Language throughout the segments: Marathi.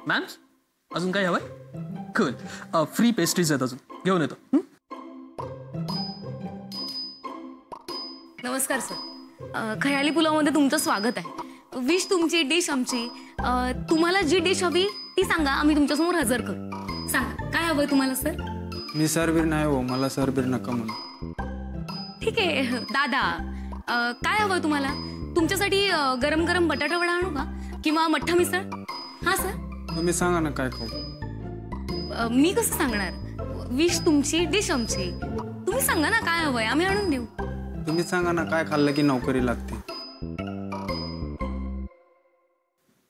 मॅम्स अजून काय हवंय? गुड. फ्री पेस्ट्रीज आहेत अजून, घेऊन येतो. नमस्कार सर. खयाली पुलावमध्ये तुमचं स्वागत आहे. विश तुमची, डिश आमची. तुम्हाला जी डिश हवी ती सांगा, आम्ही तुमच्यासमोर हजर करू. सांगा काय हवंय तुम्हाला सर? मी सरबीर नाही हो, मला सरबीर नका म्हणू. ठीक आहे दादा, काय हवंय तुम्हाला? तुमच्यासाठी गरम गरम बटाटा वडा आणू का, किंवा मठ्ठा मिसळ? हा सर. तुम्ही सांगा ना काय खाऊ. मी कसं सांगणार? विश तुमची, डिश आमची. तुम्ही सांगा ना काय हवंय, आम्ही आणून देऊ. तुम्ही सांगा ना काय खाल्लं की नोकरी लागते.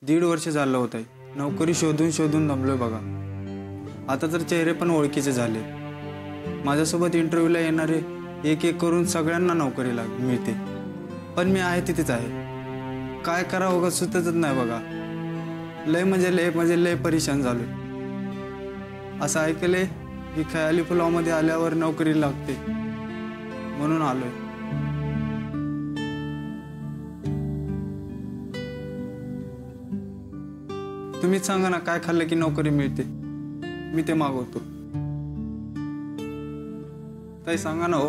1.5 वर्ष झालं होत आहे, नोकरी शोधून शोधून दमलोय बघा. आता तर चेहरे पण ओळखीचे झाले. माझ्यासोबत इंटरव्ह्यूला येणारे एक एक करून सगळ्यांना नोकरी मिळते, पण मी आहे तिथेच आहे. काय करावं का सुचतच नाही बघा. लय म्हणजे लय परेशान झालोय. असं ऐकलंय की खयाली पुलावमध्ये आल्यावर नोकरी लागते, म्हणून आलोय. तुम्हीच सांगा ना काय खाल्लं की नोकरी मिळते, मी ते मागवतो. ताई सांगा ना हो.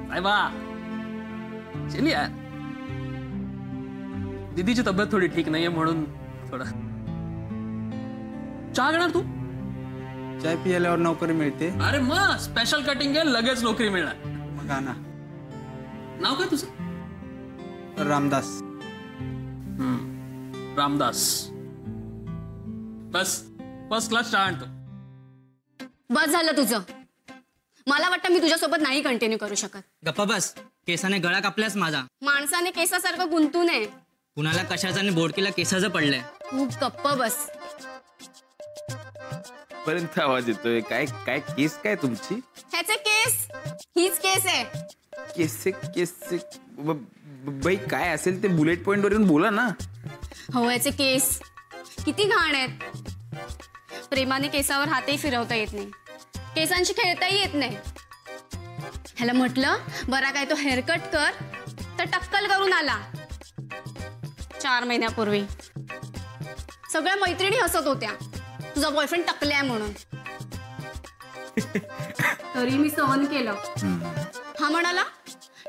अरे वाह, चलिए. दीदीची तब्येत थोडी ठीक नाहीये म्हणून थोडा चहा घेणार तू? चाय पिल्यावर नोकरी मिळते? अरे मग स्पेशल कटिंग आहे, लगेच नोकरी मिळणार. मग आणा. नाव काय तुझं? रामदास. रामदास. बस फर्स्ट क्लास चहा आणतो. बस झालं तुझं. मला वाटतं मी तुझ्यासोबत नाही कंटिन्यू करू शकत. गप्पा बस. केसाने गळा कापलास माझा. माणसाने केसासारखं गुंतू नये. कुणाला कशाचं आणि बोडकीला केसाचं पडलंय. खूप गप्प बस. पर्यंत आवाज येतोय. काय काय केस काय तुमची? ह्याचे केस, हीच केस आहे. केस बाई काय असेल ते बुलेट पॉइंट वरून बोला ना. हो याचे केस किती घाण आहेत. प्रेमाने केसावर हातही फिरवता येत नाही, केसांशी खेळताही येत नाही. ह्याला म्हटलं बरा काय तो हेअरकट कर, तर टक्कल करून आला. 4 महिन्यापूर्वी सगळ्या मैत्रिणी हसत होत्या तुझा बॉयफ्रेंड टकलाय म्हणून. तरी मी सहन केलं. हा म्हणाला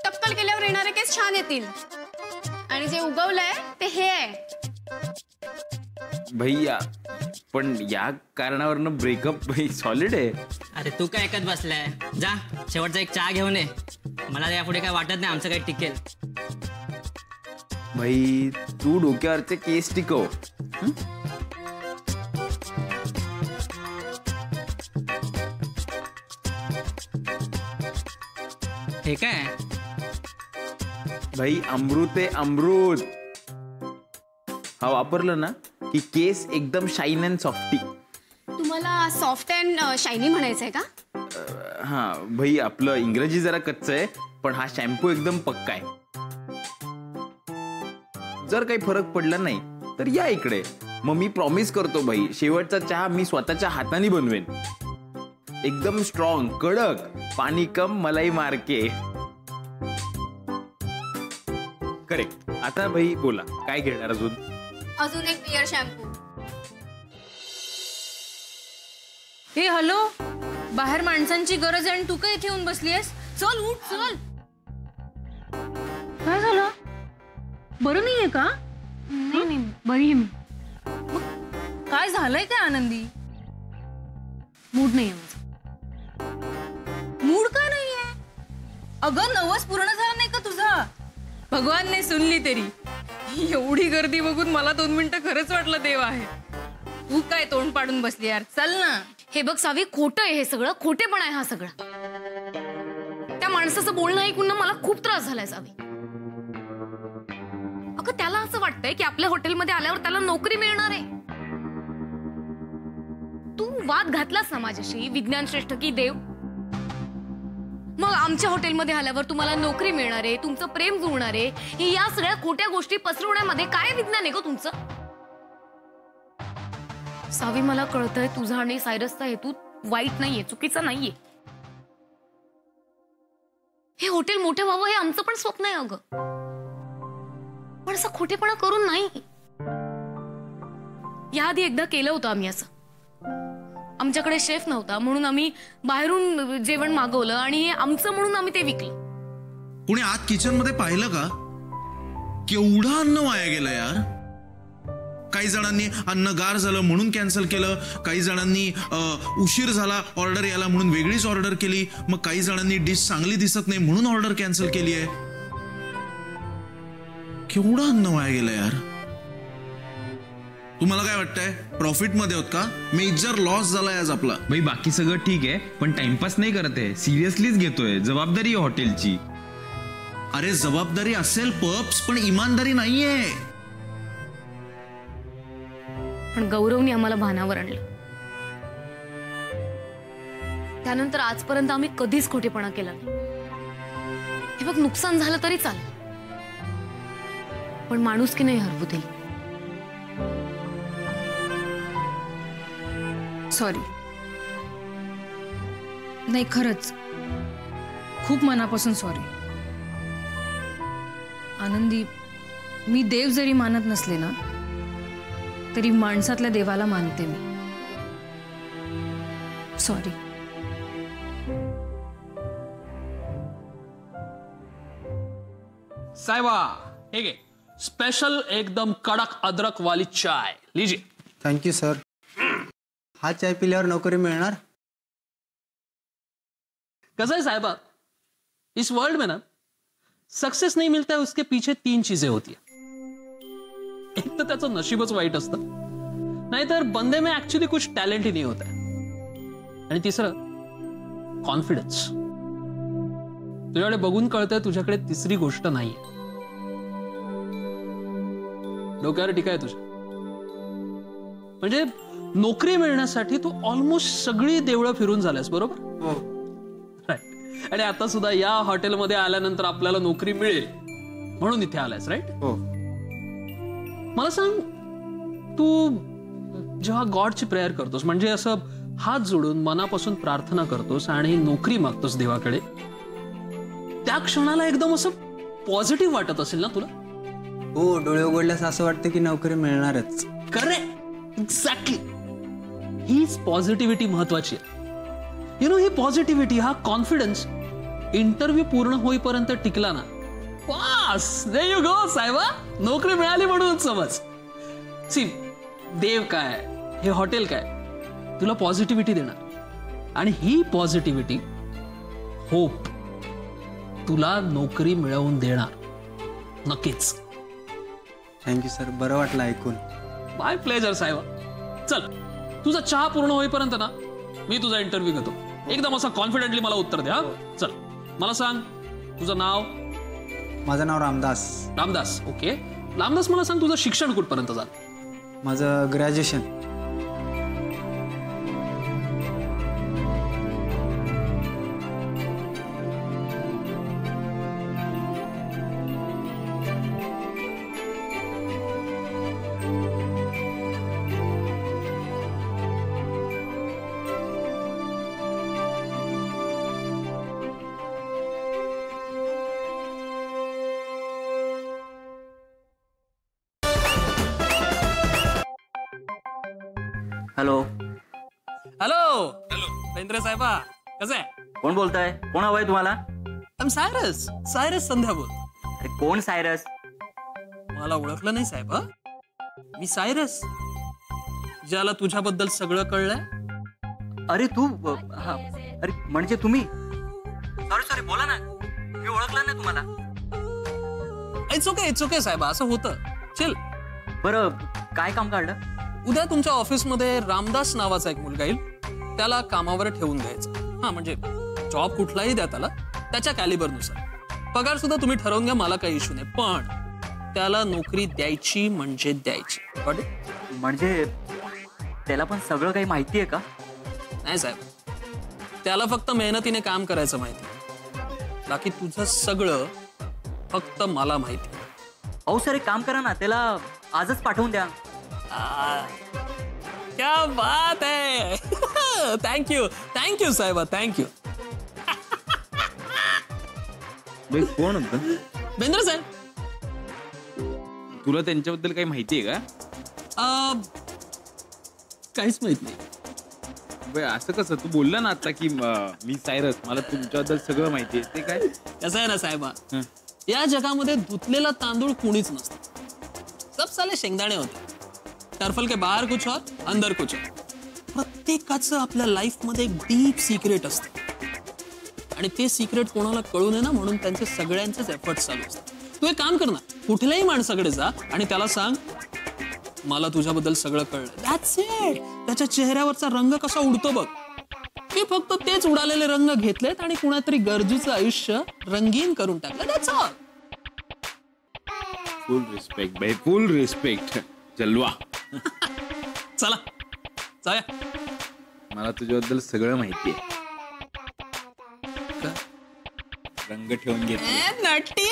टक्कल केल्यावर येणारे केस छान येतील, आणि जे उगवलंय ते हे आहे. भैया पण या कारणावरनं ब्रेकअप सॉलिड आहे. अरे तू काय ऐकत बसलाय. जा शेवटचा एक चहा घेऊन ये. मला यापुढे काय वाटत नाही आमचं काही टिकेल. भाई तू डोक्यावरचे केस टिकव. हे काय भाई अमृत आहे अमृत. हा वापरलं ना की केस एकदम शाईन अँड सॉफ्टी. तुम्हाला सॉफ्ट अँड शायनी म्हणायचंय का? हा भाई आपलं इंग्रजी जरा कच्चं आहे, पण हा शॅम्पू एकदम पक्का आहे. जर काही फरक पडला नाही तर या इकडे. मग मी प्रॉमिस करतो भाई, शेवटचा चहा मी स्वतःच्या हाताने बनवेन. एकदम स्ट्रॉंग, कडक, पाणी कम मलाई मारके. करेक्ट. आता भाई बोला काय घेणार अजून? अजून एक बियर शॅम्पू. हे हॅलो, बाहेर माणसांची गरज आहे आणि तू काय इथे येऊन बसलीयस? चल उठ चल. काय झालं? बरं नाहीये का? नाही बरी आहे मी. काय झालंय काय आनंदी? मूड नाहीये माझा. मूड का नाहीये? अगं नवस पूर्ण झाला नाही का तुझा? भगवानने सुनली तेरी. एवढी गर्दी बघून मला 2 मिनिटं खरंच वाटलं देव आहे. तू काय तोंड पाडून बसली यार, चल ना. हे बघ सावी, खोटं आहे हे सगळं, खोटेपण आहे हा सगळा. त्या माणसाचं बोलणं ऐकून ना मला खूप त्रास झालाय सावी. अगं त्याला असं वाटतंय की आपल्या हॉटेलमध्ये आल्यावर त्याला नोकरी मिळणार आहे. तू वाद घातलास ना माझ्याशी, विज्ञान श्रेष्ठ की देव. मग आमच्या हॉटेलमध्ये आल्यावर तुम्हाला नोकरी मिळणार आहे, तुमचं प्रेम जुळणार आहे, या सगळ्या खोट्या गोष्टी पसरवण्यामध्ये काय विज्ञान आहे ग तुमचं? सावी, मला कळतंय तुझा आणि सायरसचा हेतू वाईट नाहीये, चुकीचा नाहीये. हे हॉटेल मोठे व्हावं हे आमचं पण स्वप्न आहे अगं, पण असं खोटेपणा करून नाही. याआधी एकदा केलं होतं आम्ही असं. आमच्याकडे शेफ नव्हता म्हणून आम्ही बाहेरून जेवण मागवलं आणि हे आमचं म्हणून आम्ही ते विकलं. कुणी आत किचन मध्ये पाहिलं का? केवढं अन्न वाया गेलं यार. काही जणांनी अन्न गार झालं म्हणून कॅन्सल केलं, काही जणांनी उशीर झाला ऑर्डर यायला म्हणून वेगळीच ऑर्डर केली, मग काही जणांनी डिश चांगली दिसत नाही म्हणून ऑर्डर कॅन्सल केली आहे. केवढं अन्न वाया गेलं यार. तुम्हाला काय वाटतंय, प्रॉफिट मध्ये होत का? मेजर लॉस झालाय आज आपला. भाई बाकी सगळं ठीक आहे, पण टाइमपास नाही करत आहे, सिरियसलीच घेतोय. जबाबदारी आहे हॉटेलची. अरे जबाबदारी असेल पप्स, पण इमानदारी नाहीये. पण गौरवने आम्हाला भानावर आणलं. त्यानंतर आजपर्यंत आम्ही कधीच खोटेपणा केला नाही. हे बघ, नुकसान झालं तरी चालेल, पण माणुसकी नाही हरवू दिली. सॉरी. नाही, खरंच खूप मनापासून सॉरी. आनंदी, मी देव जरी मानत नसले ना तरी माणसातल्या देवाला मानते मी. सॉरी. साहेबा हे घे, स्पेशल एकदम कडक अदरक वाली चाय लीजिए. Thank you sir. हा चाय पिल्यावर नोकरी मिळणार? कैसा है साहिबा, इस वर्ल्ड में ना सक्सेस नहीं मिलता है, उसके पीछे 3 चीजें होती है. एक तो त्याचं नशीबच वाईट असतं, नाहीतर बंदे में एक्चुअली कुछ टॅलेंट ही नहीं होता है, आणि तिसरं कॉन्फिडन्स. तुझ्याकडे बघून कळतंय तुझ्याकडे तिसरी गोष्ट नाहीये. डोक्यावर टीका आहे तुझ्या. म्हणजे नोकरी मिळण्यासाठी तू ऑलमोस्ट सगळी देवळं फिरून झाल्यास, बरोबर? हो. राईट. आणि आता सुद्धा या हॉटेलमध्ये आल्यानंतर आपल्याला नोकरी मिळेल म्हणून इथे आलायस, राईट? हो. मला सांग, तू जेव्हा गॉडची प्रेयर करतोस, म्हणजे असं हात जोडून मनापासून प्रार्थना करतोस आणि नोकरी मागतोस देवाकडे, त्या क्षणाला एकदम असं पॉझिटिव्ह वाटत असेल ना तुला? हो, डोळे उघडल्यास असं वाटतं की नोकरी मिळणारच. Correct, exactly. हीच पॉझिटिव्हिटी महत्वाची आहे. यु नो, ही पॉझिटिव्हिटी, हा कॉन्फिडन्स इंटरव्ह्यू पूर्ण होईपर्यंत टिकला ना, पास. देयर यू गो साहेबा, नोकरी मिळाली म्हणून समज. सी, देव काय, हे हॉटेल काय, तुला पॉझिटिव्हिटी देणार, आणि ही पॉझिटिव्हिटी, होप, तुला नोकरी मिळवून देणार नक्कीच. थँक्यू सर, बरं वाटलं ऐकून. माय प्लेजर साहेबा. चल, तुझा चहा पूर्ण होईपर्यंत ना मी तुझा इंटरव्ह्यू घेतो. एकदम असं कॉन्फिडेंटली मला उत्तर द्या. चल, मला सांग तुझं नाव. माझं नाव रामदास. रामदास, ओके. रामदास, मला सांग तुझं शिक्षण कुठपर्यंत झालं? माझं graduation. Hello. Hello. Hello Ravindra साहेबा, कसं आहे? कोण बोलताय? कोण हवंय तुम्हाला? सायरस. सायरस संध्या बोल. अरे कोण सायरस? मला ओळखलं नाही साहेब? मी सायरस, ज्याला तुझ्याबद्दल सगळं कळलंय. अरे तू हा, अरे म्हणजे तुम्ही? सॉरी सॉरी, बोला ना, मी ओळखलं नाही तुम्हाला. इट्स ओके साहेबा, असं होतं. चल. बरं, काय काम काढलं? उद्या तुमच्या ऑफिसमध्ये रामदास नावाचा एक मुलगा येईल, त्याला कामावर ठेवून द्यायचं. हा, म्हणजे जॉब कुठलाही द्या त्याला, त्याच्या कॅलिबरनुसार. पगार सुद्धा तुम्ही ठरवून घ्या, मला काही इश्यू नाही, पण त्याला नोकरी द्यायची म्हणजे द्यायची. म्हणजे त्याला पण सगळं काही माहिती आहे का? नाही साहेब, त्याला फक्त मेहनतीने काम करायचं माहिती, बाकी तुझं सगळं फक्त मला माहिती. अहो सर, एक काम करा ना, त्याला आजच पाठवून द्या. क्या क्या बात है. थँक्यू साहेबा, थँक्यू. कोण होतं? बेंद्र साहेब. तुला त्यांच्याबद्दल काही माहिती आहे का? काहीच माहित नाही. बे, असं कसं? तू बोलला ना आता की मी सायरस, मला तुमच्याबद्दल सगळं माहिती आहे. ते काय? कसं आहे ना साहेबा, या जगामध्ये धुतलेला तांदूळ कुणीच नसतं. सब साले शेंगदाणे होते. टर्फल के बाहेर कुछ और अंदर कुछ और. प्रत्येकाचं आपल्या लाईफ मध्ये एक डीप सिक्रेट असतं आणि ते सिक्रेट कोणाला कळू नये ना म्हणून त्यांचे सगळ्यांचेच एफर्ट चालू असतात. तू एक काम कर ना, कुठल्याही माणसाकडे जा आणि त्याला सांग मला तुझ्याबद्दल सगळं कळलं. That's it. त्याच्या चेहऱ्यावरचा रंग कसा उडतो बघ. मी फक्त तेच उडालेले रंग घेतलेत आणि कुणातरी गरजूचं आयुष्य रंगीन करून टाकलं. That's all. फुल रिस्पेक्ट भाई, फुल रिस्पेक्ट. जलवा. चला जाऊया. मला तुझ्याबद्दल सगळं माहिती आहे. रंग ठेवून घेत. नटी.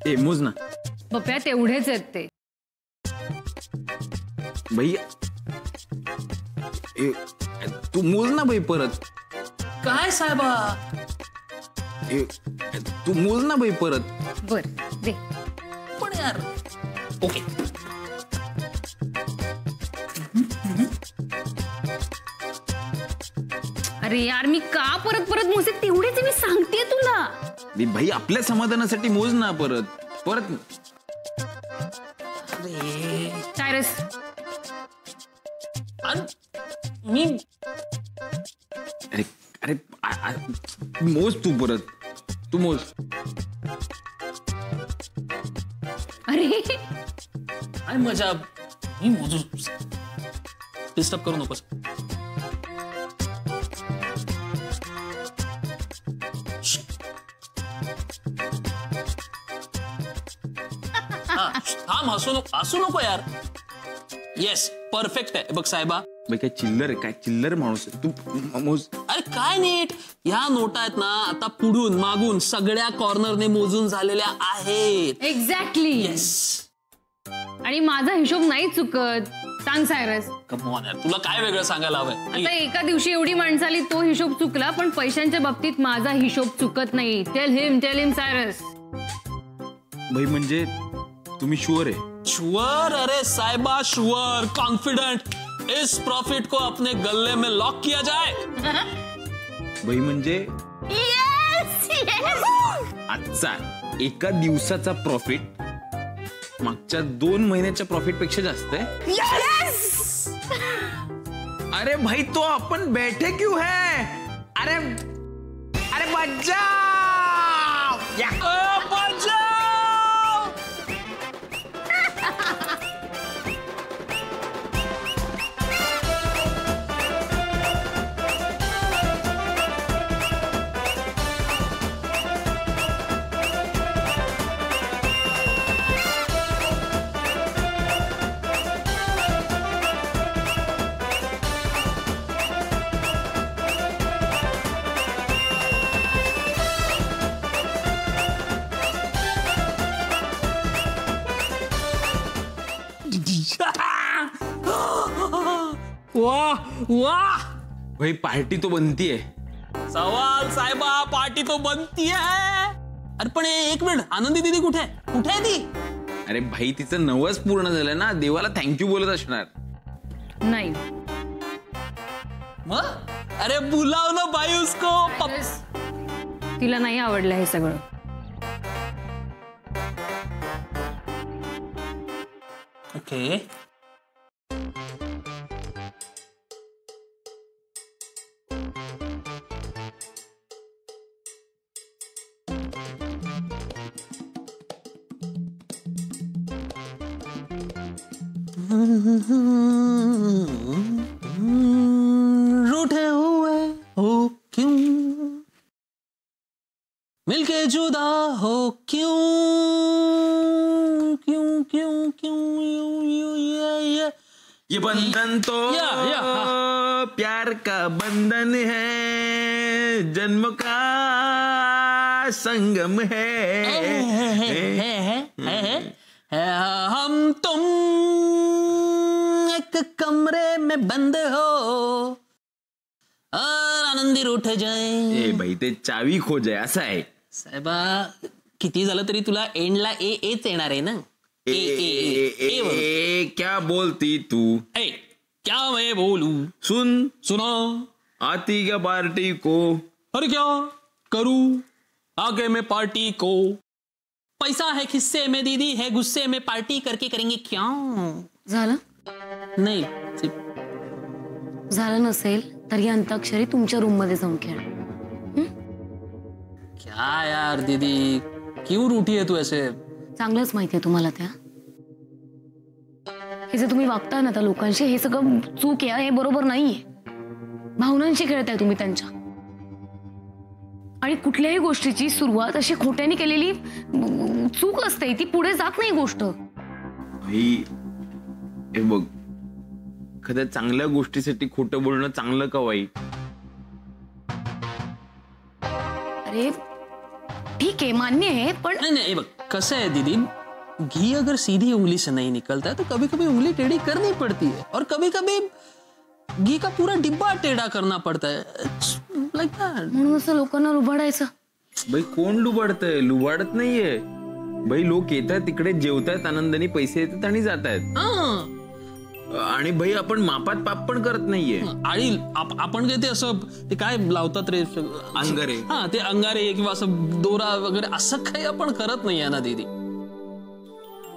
रे मोज ना. पप्या तेवढेच आहेत ते. भैया तू मोज ना बाई परत. काय साहेबा? तू मोज ना बाई परत. बर दे. पण यार ओके. अरे यार मी का परत परत मोजे? तेवढेच मी सांगते तुला. भाई आपल्या समाधानासाठी मोज ना परत परत. सायरस मी अरे अरे मोज तू परत. तू मोज. अरे काय मजा. मी मोजू. डिस्टर्ब करू नकोस. थांब. हसू नको यार. येस परफेक्ट आहे बघ साहेबा. काय चिल्लर आहे? काय चिल्लर माणूस आहे तू. मोज. अरे काय नीट. ह्या नोटा आहेत ना आता पुढून मागून सगळ्या कॉर्नरने मोजून झालेल्या आहेत. एक्झॅक्टली. येस. आणि माझा हिशोब नाही चुकत. सांग सायरस. कम ऑन यार, तुला काय वेगळं सांगायला हवंय? आता एका दिवशी एवढी माणसं आली तो हिशोब चुकला, पण पैशांच्या बाबतीत माझा हिशोब चुकत नाही. टेल हिम सायरस. भाई म्हणजे तुम्ही शुअर आहे? श्योर. अरे साहिबा श्योर. कॉन्फिडेंट. इस प्रॉफिट को अपने गले में लॉक किया जाए. भाई म्हणजे Yes, yes. आजचा एका दिवसाचा प्रॉफिट मागच्या 2 महिन्याच्या प्रॉफिट पेक्षा जास्त आहे. Yes. अरे भाई तो अपन बैठे क्यों है? अरे अरे बजाओ या बजाओ. वाह वाह. भाई पार्टी तो बनती है. सवाल साहेबा, पार्टी तो बनती है. अरे पण एक मिनिट, आनंदी दीदी कुठे आहे ती? अरे भाई तिचं 9च पूर्ण झालं ना, देवाला थँक्यू बोलत असणार. नाही. मग अरे बुलाव ना भाई उसको. तिला नाही आवडलं हे सगळं. ओके. रूठे हुए हो क्यों. मी मिलके जुदा हो क्यों क्यों क्यों क्यों ये बंधन तो या, प्यार का बंधन है, जन्म का संगम है, हम तुम एक कमरे में बंद हो और आनंदी उठ जाए. ए भाई ते चावी खोज आहे असं आहे. साहेबा किती झालं तरी तुला एंडला एच येणार आहे ना. ए क्या बोलती तू? ए क्या मैं बोलूं? सुना आती क्या पार्टी को? अरे क्या करूं आगे मैं पार्टी को. पैसा है खिस्से में, दीदी है गुस्से में, पार्टी करके करेंगे क्या. झालं नाही झालं नसेल तर ही अंताक्षरी तुमच्या रूम मध्ये जाऊन खेळ. क्या यार दीदी क्यों रूठी है तू ऐसे. चांगलंच माहितीये तुम्हाला त्या. हे जे तुम्ही वागताय ना त्या लोकांशी, हे सगळं चूक आहे, हे बरोबर नाहीये. भावनांशी खेळताय तुम्ही त्यांच्या. आणि कुठल्याही गोष्टीची सुरुवात अशी खोट्याने केलेली चूक असते, ती पुढे जात नाही गोष्ट. भाई हे बघ, एखाद्या चांगल्या गोष्टीसाठी खोटं बोलणं चांगलं का वाईट? अरे ठीक है मान्य है, पण नहीं बघ कसं आहे दीदी, घी अगर सीधी उंगली से नहीं निकलता है तो कभी कभी उंगली टेढ़ी करनी पड़ती है, और कभी कभी घी का पूरा डिब्बा टेढ़ा करना पड़ता है. Like that. म्हणून असं लोकांना लुबाडायचं. भाई कोण लुबाडतंय? लुबाडत नाहीये भाई. लोक येतात तिकडे, जेवतायत आनंदाने, पैसे येतात आणि जातायत. आणि भाई आपण मापात पाप पण करत नाहीये. आणि आपण काय ते असं ते काय लावतात रे अंगारे, हा ते अंगारे किंवा असं दोरा वगैरे असं काही आपण करत नाहीये ना दीदी.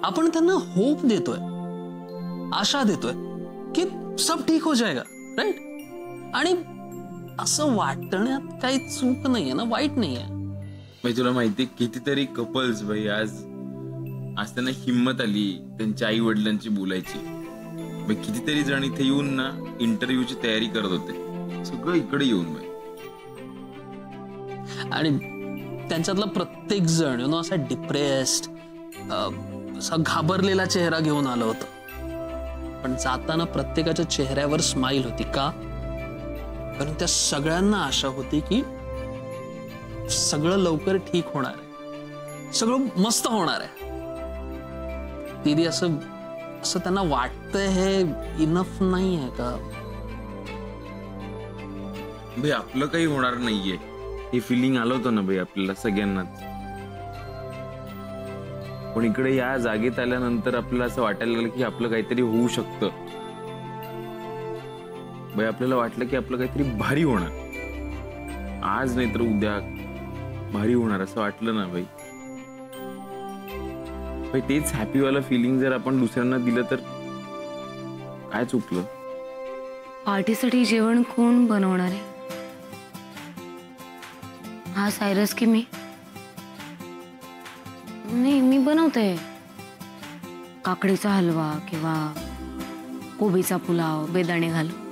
आपण त्यांना होप देतोय, आशा देतोय की सब ठीक हो जाएगा, राईट. आणि असं वाटण्यात काही चूक नाहीये ना, वाईट नाहीये. भाई तुला माहिती कितीतरी कपल्स भाई आज त्यांना हिंमत आली त्यांच्या आई वडिलांची बोलायची. भाई कितीतरी जण इथे येऊन ना इंटरव्ह्यूची तयारी करत होते, सगळं इकडे येऊन भाई. आणि त्यांच्यातला प्रत्येक जण असा डिप्रेस्ड, असा घाबरलेला चेहरा घेऊन आलं होतं. पण जाताना प्रत्येकाच्या चेहऱ्यावर स्माइल होती. का? कारण त्या सगळ्यांना आशा होती की सगळं लवकर ठीक होणार आहे, सगळं मस्त होणार आहे. दीदी असं त्यांना वाटतंय हे इनफ नाही आहे का? भाई आपलं काही होणार नाहीये हे फिलिंग आलं होतं ना भाई आपल्याला सगळ्यांनाच. पण इकडे या जागेत आल्यानंतर आपल्याला असं वाटायला लागलं की आपलं काहीतरी होऊ शकतं. भाई आपल्याला वाटलं की आपलं काहीतरी भारी होणार, आज नाही तर उद्या भारी होणार असं वाटलं ना भाई. भाई तेच हॅपीवाला फिलिंग जर आपण दुसऱ्यांना दिलं तर काय चुकलं? पार्टीसाठी जेवण कोण बनवणार आहे? हा सायरस की मी? नाही मी बनवते. काकडीचा हलवा किंवा कोबीचा पुलाव बेदाणे घालून.